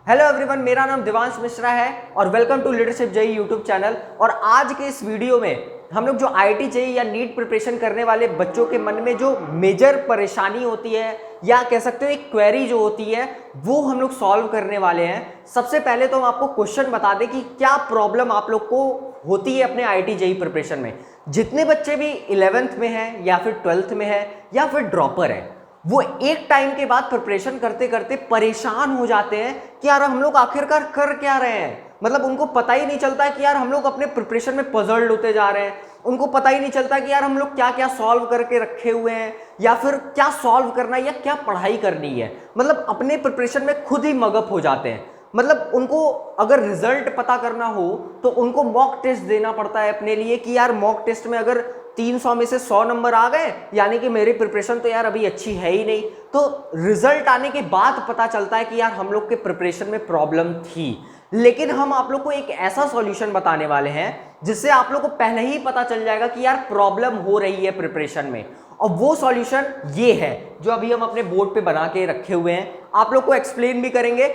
Hello everyone, मेरा नाम दिवांश मिश्रा है और welcome to leadership JEE YouTube channel. और आज के इस वीडियो में हम लोग जो आईआईटी जेई या नीट प्रिपरेशन करने वाले बच्चों के मन में जो मेजर परेशानी होती है या कह सकते हो एक क्वेरी जो होती है वो हम लोग सॉल्व करने वाले हैं। सबसे पहले तो हम आपको क्वेश्चन बता दें कि क्या प्रॉब्लम आप लोग को होती है अपने आईआईटी जेई प्रिपरेशन में। जितने बच्चे भी 11th में हैं या फिर 12th में हैं या फिर ड्रॉपर हैं, वो एक टाइम के बाद प्रिपरेशन करते करते परेशान हो जाते हैं कि यार हम लोग आखिरकार कर क्या रहे हैं। मतलब उनको पता ही नहीं चलता है कि यार हम लोग अपने प्रिपरेशन में पजल्ड होते जा रहे हैं। उनको पता ही नहीं चलता कि यार हम लोग क्या क्या सॉल्व करके रखे हुए हैं या फिर क्या सॉल्व करना है या क्या पढ़ाई करनी है। मतलब अपने प्रिपरेशन में खुद ही मगअप हो जाते हैं। मतलब उनको अगर रिजल्ट पता करना हो तो उनको मॉक टेस्ट देना पड़ता है अपने लिए कि यार मॉक टेस्ट में अगर 300 में से 100 नंबर आ गए यानी कि मेरी प्रिपरेशन तो यार अभी अच्छी है ही नहीं। तो रिजल्ट आने के बाद पता चलता है कि यार हम लोग के प्रिपरेशन में प्रॉब्लम थी। लेकिन हम आप लोग को एक ऐसा सॉल्यूशन बताने वाले हैं जिससे आप लोग को पहले ही पता चल जाएगा कि यार प्रॉब्लम हो रही है प्रिपरेशन में। और वो सॉल्यूशन ये है जो अभी हम अपने बोर्ड पे बना के रखे हुए हैं, आप लोग को एक्सप्लेन भी करेंगे।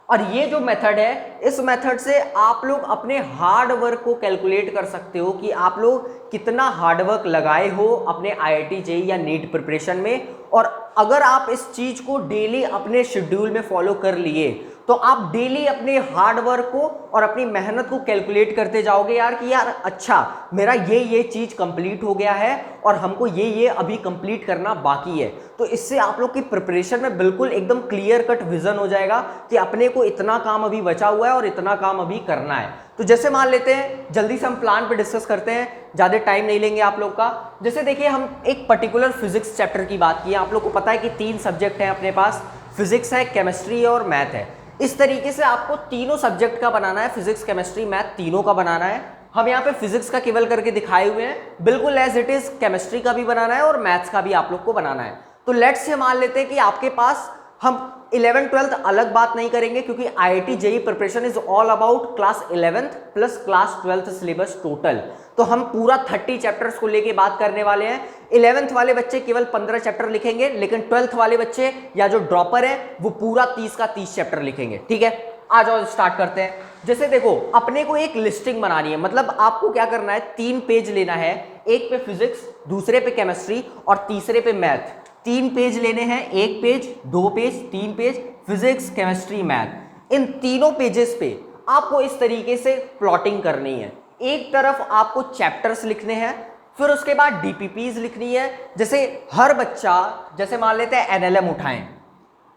और ये जो मेथड है, इस मेथड से आप लोग अपने हार्ड वर्क को कैलकुलेट कर सकते हो कि आप लोग कितना हार्ड वर्क लगाए हो अपने आईआईटी जेईई या नीट प्रिपरेशन में। और अगर आप इस चीज को डेली अपने शेड्यूल में फॉलो कर लिए तो आप डेली अपने हार्ड वर्क को और अपनी मेहनत को कैलकुलेट करते जाओगे यार कि यार अच्छा मेरा ये चीज कंप्लीट हो गया है और हमको ये अभी कंप्लीट करना बाकी है। तो इससे आप लोग की प्रिपरेशन में बिल्कुल एकदम क्लियर कट विजन हो जाएगा कि अपने को इतना काम अभी बचा हुआ है और इतना काम अभी करना है। तो जैसे मान लेते हैं, जल्दी से हम प्लान पे डिस्कस करते हैं, ज्यादा टाइम नहीं लेंगे आप लोग का। जैसे देखिए, हम एक पर्टिकुलर फिजिक्स चैप्टर की बात की। आप लोग को पता है कि 3 सब्जेक्ट हैं अपने पास, फिजिक्स है, केमिस्ट्री और मैथ है। इस तरीके से आपको तीनों सब्जेक्ट का बनाना है, फिजिक्स केमिस्ट्री मैथ तीनों का बनाना है। हम यहाँ पे फिजिक्स का केवल करके दिखाए हुए हैं, बिल्कुल एज इट इज केमिस्ट्री का भी बनाना है और मैथ्स का भी आप लोग को बनाना है। तो लेट्स से मान लेते हैं कि आपके पास, हम 11th-12th अलग बात नहीं करेंगे क्योंकि IIT JEE preparation is all about class 11th plus class 12th syllabus total. तो हम पूरा 30 चैप्टर्स को लेके बात करने वाले हैं। 11th वाले बच्चे केवल 15 चैप्टर लिखेंगे, लेकिन 12th वाले बच्चे या जो ड्रॉपर है वो पूरा 30 का 30 चैप्टर लिखेंगे। ठीक है, आ जाओ स्टार्ट करते हैं। जैसे देखो, अपने को एक लिस्टिंग बनानी है। मतलब आपको क्या करना है, 3 पेज लेना है, एक पे फिजिक्स, दूसरे पे केमिस्ट्री और तीसरे पे मैथ। 3 पेज लेने हैं, 1 page, 2 page, 3 page, physics chemistry math. इन तीनों पेजेस पे आपको इस तरीके से प्लॉटिंग करनी है। एक तरफ आपको चैप्टर्स लिखने हैं, फिर उसके बाद डीपीपीज लिखनी है। जैसे हर बच्चा, जैसे मान लेते हैं एनएलएम उठाएं,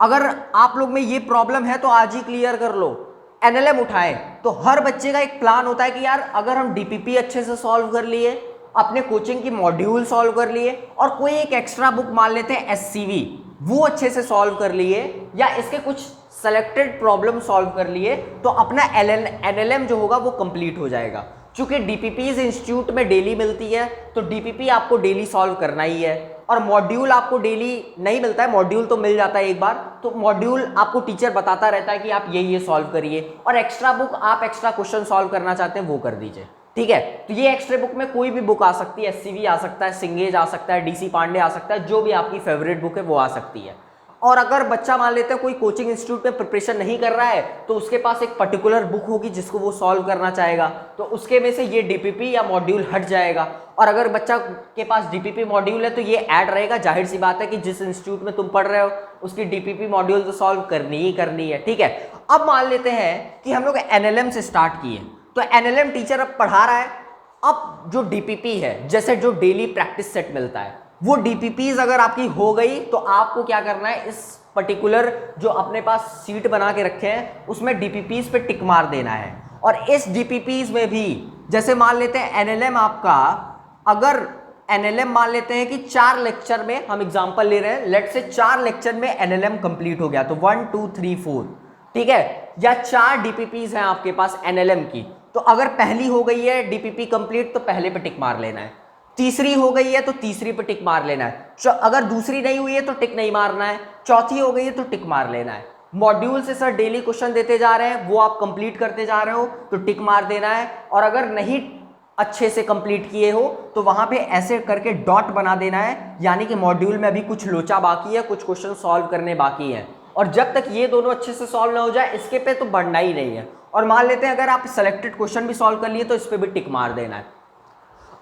अगर आप लोग में ये प्रॉब्लम है तो आज ही क्लियर कर लो। एनएलएम उठाएं तो हर बच्चे का एक प्लान होता है कि यार अगर हम डीपीपी अच्छे से सॉल्व कर लिए, अपने कोचिंग की मॉड्यूल सॉल्व कर लिए और कोई एक एक्स्ट्रा बुक मान लेते हैं एससीवी, वो अच्छे से सॉल्व कर लिए या इसके कुछ सेलेक्टेड प्रॉब्लम सॉल्व कर लिए, तो अपना एनएलएम जो होगा वो कंप्लीट हो जाएगा। चूंकि डीपीपीज इंस्टीट्यूट में डेली मिलती है तो डीपीपी आपको डेली सॉल्व करना ही है। और मॉड्यूल आपको डेली नहीं मिलता है, मॉड्यूल तो मिल जाता है एक बार, तो मॉड्यूल आपको टीचर बताता रहता है कि आप ये सॉल्व करिए। और एक्स्ट्रा बुक, आप एक्स्ट्रा क्वेश्चन सॉल्व करना चाहते हैं वो कर दीजिए। ठीक है, तो ये एक्स्ट्रा बुक में कोई भी बुक आ सकती है, एससीवी आ सकता है, सिंगेज आ सकता है, डीसी पांडे आ सकता है, जो भी आपकी फेवरेट बुक है वो आ सकती है। और अगर बच्चा मान लेते हैं कोई कोचिंग इंस्टीट्यूट में प्रिपरेशन नहीं कर रहा है तो उसके पास एक पर्टिकुलर बुक होगी जिसको वो सॉल्व करना चाहेगा, तो उसके में से ये डीपीपी या मॉड्यूल हट जाएगा। और अगर बच्चा के पास डीपीपी मॉड्यूल है तो ये ऐड रहेगा। जाहिर सी बात है कि जिस इंस्टीट्यूट में तुम पढ़ रहे हो उसकी डीपीपी मॉड्यूल तो सॉल्व करनी ही करनी है। ठीक है, अब मान लेते हैं कि हम लोग एनएलएम से स्टार्ट किए, तो एनएलएम टीचर अब पढ़ा रहा है। अब जो डीपीपी है, जैसे जो डेली प्रैक्टिस सेट मिलता है, वो डीपीपीज अगर आपकी हो गई तो आपको क्या करना है, इस पर्टिकुलर जो अपने पास सीट बना के रखे हैं उसमें डीपीपीज पे टिक मार देना है। और इस डीपीपीज में भी, जैसे मान लेते हैं एनएलएम आपका, अगर एनएलएम मान लेते हैं कि 4 लेक्चर में, हम एग्जांपल ले रहे हैं, लेट से 4 लेक्चर में एनएलएम कंप्लीट हो गया, तो 1 2 3 4, ठीक है, या 4 डीपीपीज हैं आपके पास एनएलएम की, तो अगर पहली हो गई है डीपीपी कंप्लीट तो पहले पे टिक मार लेना है, तीसरी हो गई है तो तीसरी पे टिक मार लेना है, अगर दूसरी नहीं हुई है तो टिक नहीं मारना है, चौथी हो गई है तो टिक मार लेना है। मॉड्यूल से सर डेली क्वेश्चन देते जा रहे हैं, वो आप कंप्लीट करते जा रहे हो तो टिक मार देना है। और अगर नहीं अच्छे से कंप्लीट किए हो तो वहां पे ऐसे करके डॉट बना देना है, यानी कि मॉड्यूल में अभी कुछ लोचा बाकी है, कुछ क्वेश्चन सॉल्व करने बाकी है। और जब तक ये दोनों अच्छे से सॉल्व ना हो जाए इसके पे तो बढ़ना ही नहीं है। और मान लेते हैं अगर आप सेलेक्टेड क्वेश्चन भी सॉल्व कर लिए तो इस पे भी टिक मार देना है।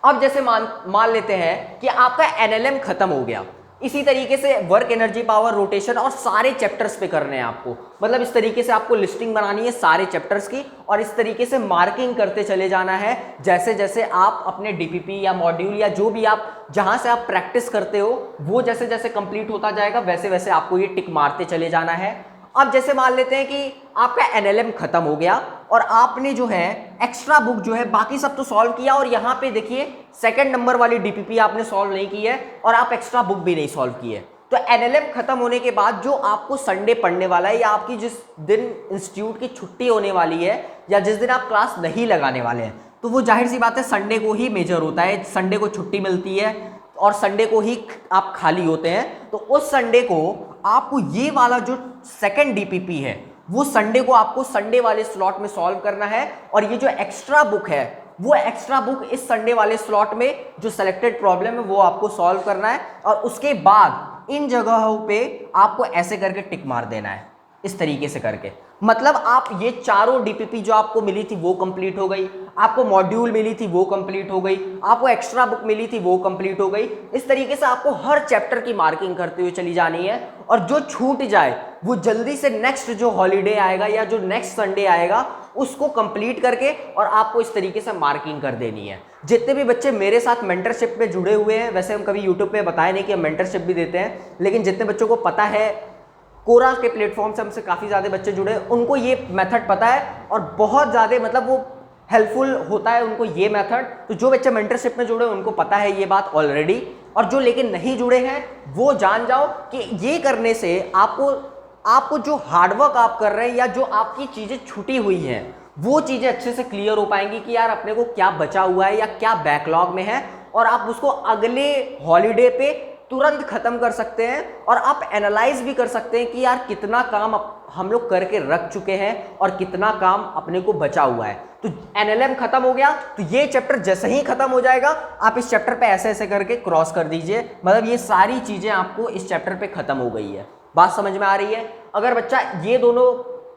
अब जैसे मान लेते हैं कि आपका एनएलएम खत्म हो गया, इसी तरीके से वर्क, एनर्जी, पावर, रोटेशन और सारे चैप्टर्स पे करने हैं आपको। मतलब इस तरीके से आपको लिस्टिंग बनानी है सारे चैप्टर्स की और इस तरीके से मार्किंग करते चले जाना है। जैसे जैसे आप अपने डीपीपी या मॉड्यूल या जो भी आप जहां से आप प्रैक्टिस करते हो वो जैसे जैसे कंप्लीट होता जाएगा वैसे वैसे आपको ये टिक मारते चले जाना है। अब जैसे मान लेते हैं कि आपका एनएलएम खत्म हो गया और आपने जो है एक्स्ट्रा बुक जो है बाकी सब तो सॉल्व किया और यहाँ पे देखिए सेकंड नंबर वाली डीपीपी आपने सॉल्व नहीं की है और आप एक्स्ट्रा बुक भी नहीं सॉल्व की है। तो एनएलएम खत्म होने के बाद जो आपको संडे पढ़ने वाला है या आपकी जिस दिन इंस्टीट्यूट की छुट्टी होने वाली है या जिस दिन आप क्लास नहीं लगाने वाले हैं तो वो जाहिर सी बात है संडे को ही मेजर होता है। संडे को छुट्टी मिलती है और संडे को ही आप खाली होते हैं। तो उस संडे को आपको ये वाला जो सेकंड डीपीपी है वो संडे को आपको संडे वाले स्लॉट में सॉल्व करना है और ये जो एक्स्ट्रा बुक है वो एक्स्ट्रा बुक इस संडे वाले स्लॉट में जो सिलेक्टेड प्रॉब्लम है वो आपको सॉल्व करना है और उसके बाद इन जगहों पे आपको ऐसे करके टिक मार देना है, इस तरीके से करके। मतलब आप ये चारों डीपीपी जो आपको मिली थी वो कंप्लीट हो गई, आपको मॉड्यूल मिली थी वो कंप्लीट हो गई, आपको एक्स्ट्रा बुक मिली थी वो कंप्लीट हो गई। इस तरीके से आपको हर चैप्टर की मार्किंग करते हुए चली जानी है और जो छूट जाए वो जल्दी से नेक्स्ट जो हॉलीडे आएगा या जो नेक्स्ट संडे आएगा उसको कंप्लीट करके और आपको इस तरीके से मार्किंग कर देनी है। जितने भी बच्चे मेरे साथ मेंटरशिप में जुड़े हुए हैं, वैसे हम कभी यूट्यूब पे बताए नहीं कि हम मेंटरशिप भी देते हैं, लेकिन जितने बच्चों को पता है कोरा के प्लेटफॉर्म से हमसे काफ़ी ज़्यादा बच्चे जुड़े उनको ये मेथड पता है और बहुत ज़्यादा मतलब वो हेल्पफुल होता है उनको ये मेथड। तो जो बच्चे मेंटरशिप में जुड़े उनको पता है ये बात ऑलरेडी, और जो लेकिन नहीं जुड़े हैं वो जान जाओ कि ये करने से आपको जो हार्डवर्क आप कर रहे हैं या जो आपकी चीज़ें छूटी हुई हैं वो चीज़ें अच्छे से क्लियर हो पाएंगी कि यार अपने को क्या बचा हुआ है या क्या बैकलॉग में है और आप उसको अगले हॉलीडे पे तुरंत खत्म कर सकते हैं और आप एनालाइज भी कर सकते हैं कि यार कितना काम हम लोग करके रख चुके हैं और कितना काम अपने को बचा हुआ है। तो एनएलएम खत्म हो गया तो ये चैप्टर जैसे ही खत्म हो जाएगा आप इस चैप्टर पे ऐसे ऐसे करके क्रॉस कर दीजिए। मतलब ये सारी चीजें आपको इस चैप्टर पे खत्म हो गई है। बात समझ में आ रही है? अगर बच्चा ये दोनों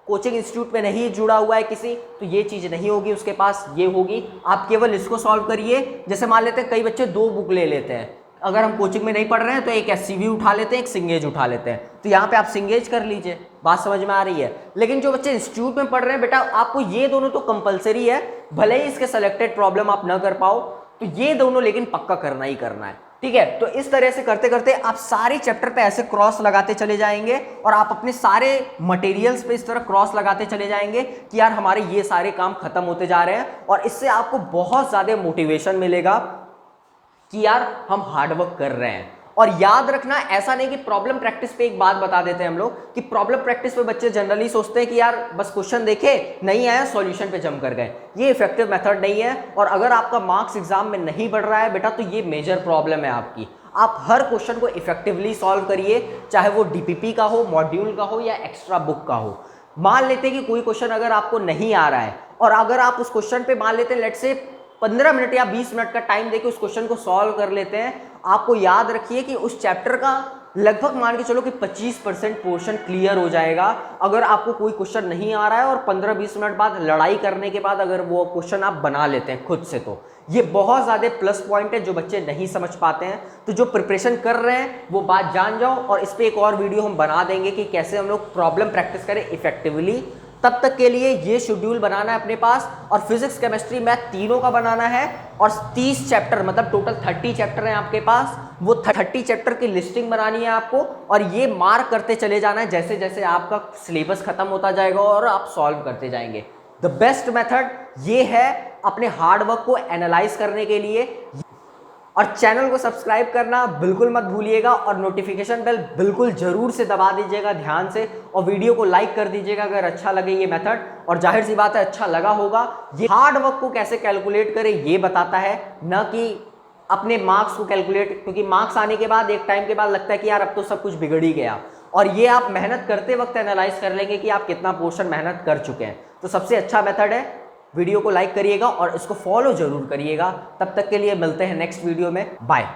कोचिंग इंस्टीट्यूट में नहीं जुड़ा हुआ है किसी तो ये चीज नहीं होगी उसके पास, ये होगी। आप केवल इसको सॉल्व करिए। जैसे मान लेते हैं कई बच्चे 2 बुक ले लेते हैं, अगर हम कोचिंग में नहीं पढ़ रहे हैं तो एक एससीवी उठा लेते हैं, एक सिंगेज उठा लेते हैं, तो यहाँ पे आप सिंगेज कर लीजिए। बात समझ में आ रही है? लेकिन जो बच्चे इंस्टीट्यूट में पढ़ रहे हैं बेटा आपको ये दोनों तो कंपलसरी है, भले ही इसके सेलेक्टेड प्रॉब्लम आप ना कर पाओ तो ये दोनों लेकिन पक्का करना ही करना है, ठीक है? तो इस तरह से करते करते आप सारे चैप्टर पे ऐसे क्रॉस लगाते चले जाएंगे और आप अपने सारे मटेरियल्स पे इस तरह क्रॉस लगाते चले जाएंगे कि यार हमारे ये सारे काम खत्म होते जा रहे हैं और इससे आपको बहुत ज्यादा मोटिवेशन मिलेगा कि यार हम हार्डवर्क कर रहे हैं। और याद रखना ऐसा नहीं कि प्रॉब्लम प्रैक्टिस पे एक बात बता देते हैं हम लोग कि प्रॉब्लम प्रैक्टिस पे बच्चे जनरली सोचते हैं कि यार बस क्वेश्चन देखे नहीं आया सॉल्यूशन पे जंप कर गए। ये इफेक्टिव मेथड नहीं है और अगर आपका मार्क्स एग्जाम में नहीं बढ़ रहा है बेटा तो ये मेजर प्रॉब्लम है आपकी। आप हर क्वेश्चन को इफेक्टिवली सॉल्व करिए, चाहे वो डीपीपी का हो, मॉड्यूल का हो या एक्स्ट्रा बुक का हो। मान लेते हैं कि कोई क्वेश्चन अगर आपको नहीं आ रहा है और अगर आप उस क्वेश्चन पे मान लेते हैं लेट्स से 15 मिनट या 20 मिनट का टाइम देके उस क्वेश्चन को सॉल्व कर लेते हैं, आपको याद रखिए कि उस चैप्टर का लगभग मान के चलो कि 25% पोर्शन क्लियर हो जाएगा। अगर आपको कोई क्वेश्चन नहीं आ रहा है और 15-20 मिनट बाद लड़ाई करने के बाद अगर वो क्वेश्चन आप बना लेते हैं खुद से, तो ये बहुत ज़्यादा प्लस पॉइंट है जो बच्चे नहीं समझ पाते हैं। तो जो प्रिपरेशन कर रहे हैं वो बात जान जाओ और इस पर एक और वीडियो हम बना देंगे कि कैसे हम लोग प्रॉब्लम प्रैक्टिस करें इफेक्टिवली। तब तक के लिए ये शेड्यूल बनाना है अपने पास और फिजिक्स, केमिस्ट्री, मैथ तीनों का बनाना है और 30 चैप्टर मतलब टोटल 30 चैप्टर हैं आपके पास। वो 30 चैप्टर की लिस्टिंग बनानी है आपको और ये मार्क करते चले जाना है जैसे जैसे आपका सिलेबस खत्म होता जाएगा और आप सॉल्व करते जाएंगे। द बेस्ट मेथड ये है अपने हार्ड वर्क को एनालाइज करने के लिए। और चैनल को सब्सक्राइब करना बिल्कुल मत भूलिएगा और नोटिफिकेशन बेल बिल्कुल जरूर से दबा दीजिएगा ध्यान से और वीडियो को लाइक कर दीजिएगा अगर अच्छा लगे ये मेथड। और जाहिर सी बात है अच्छा लगा होगा। ये हार्ड वर्क को कैसे कैलकुलेट करें ये बताता है, न कि अपने मार्क्स को कैलकुलेट, क्योंकि मार्क्स आने के बाद एक टाइम के बाद लगता है कि यार अब तो सब कुछ बिगड़ ही गया। और ये आप मेहनत करते वक्त एनालाइज कर लेंगे कि आप कितना पोर्शन मेहनत कर चुके हैं। तो सबसे अच्छा मेथड है। वीडियो को लाइक करिएगा और इसको फॉलो जरूर करिएगा। तब तक के लिए मिलते हैं नेक्स्ट वीडियो में। बाय।